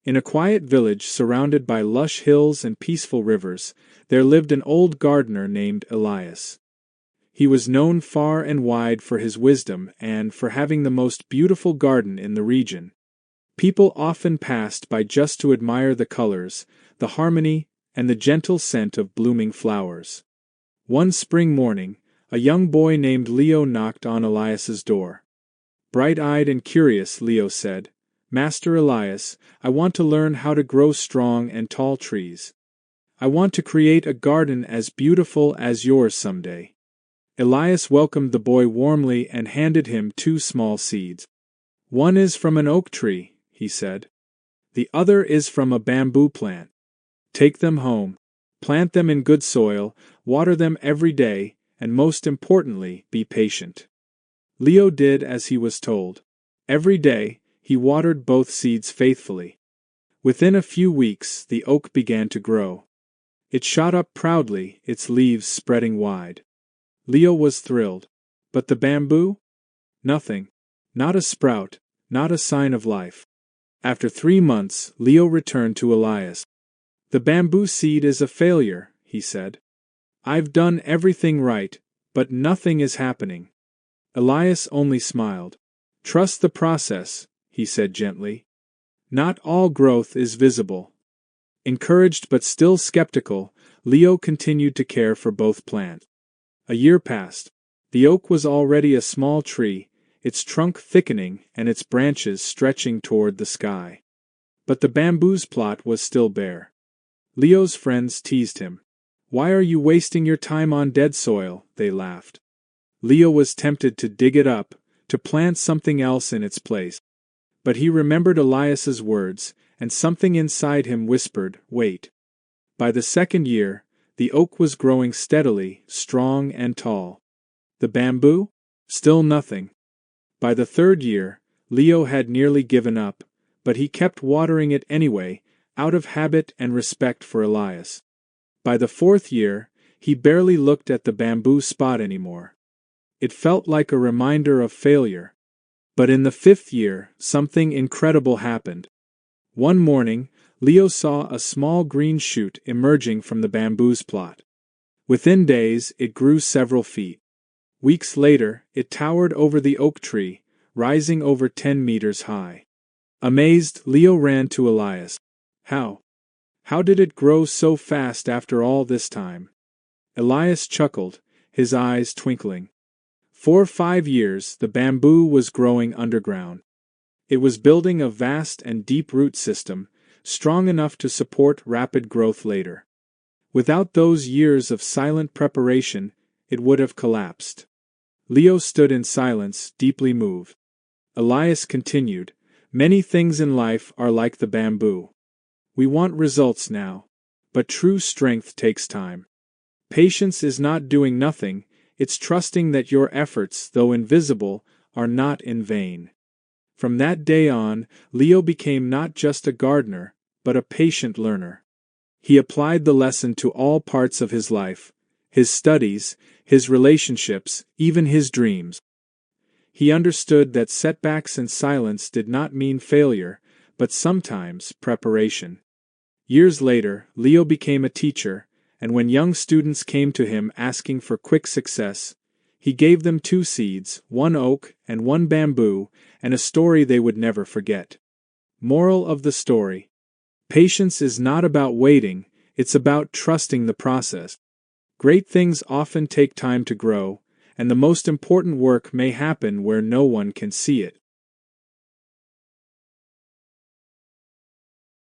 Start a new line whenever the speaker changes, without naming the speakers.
In a quiet village surrounded by lush hills and peaceful rivers, there lived an old gardener named Elias. He was known far and wide for his wisdom and for having the most beautiful garden in the region. People often passed by just to admire the colors, the harmony, and the gentle scent of blooming flowers. One spring morning, a young boy named Leo knocked on Elias's door. Bright-eyed and curious, Leo said, "Master Elias, I want to learn how to grow strong and tall trees. I want to create a garden as beautiful as yours someday." Elias welcomed the boy warmly and handed him 2 small seeds. "One is from an oak tree," he said. "The other is from a bamboo plant. Take them home. Plant them in good soil, water them every day, and most importantly, be patient." Leo did as he was told. Every day, he watered both seeds faithfully. Within a few weeks, the oak began to grow. It shot up proudly, its leaves spreading wide. Leo was thrilled. But the bamboo? Nothing. Not a sprout, not a sign of life. After 3 months, Leo returned to Elias. "The bamboo seed is a failure," he said. "I've done everything right, but nothing is happening." Elias only smiled. "Trust the process," he said gently. "Not all growth is visible." Encouraged but still skeptical, Leo continued to care for both plants. A year passed. The oak was already a small tree, its trunk thickening and its branches stretching toward the sky. But the bamboo's plot was still bare. Leo's friends teased him. "Why are you wasting your time on dead soil?" they laughed. Leo was tempted to dig it up, to plant something else in its place. But he remembered Elias's words, and something inside him whispered, "Wait." By the 2nd year, the oak was growing steadily, strong and tall. The bamboo? Still nothing. By the 3rd year, Leo had nearly given up, but he kept watering it anyway, out of habit and respect for Elias. By the 4th year, he barely looked at the bamboo spot anymore. It felt like a reminder of failure. But in the 5th year, something incredible happened. One morning, Leo saw a small green shoot emerging from the bamboo's plot. Within days, it grew several feet. Weeks later, it towered over the oak tree, rising over 10 meters high. Amazed, Leo ran to Elias. "How? How did it grow so fast after all this time?" Elias chuckled, his eyes twinkling. For 5 years, the bamboo was growing underground. It was building a vast and deep root system, strong enough to support rapid growth later. Without those years of silent preparation, it would have collapsed. Leo stood in silence, deeply moved. Elias continued, "Many things in life are like the bamboo. We want results now, but true strength takes time. Patience is not doing nothing, it's trusting that your efforts, though invisible, are not in vain." From that day on, Leo became not just a gardener, but a patient learner. He applied the lesson to all parts of his life, his studies, his relationships, even his dreams. He understood that setbacks and silence did not mean failure, but sometimes preparation. Years later, Leo became a teacher, and when young students came to him asking for quick success, he gave them 2 seeds, 1 oak and 1 bamboo, and a story they would never forget. Moral of the story: patience is not about waiting, it's about trusting the process. Great things often take time to grow, and the most important work may happen where no one can see it.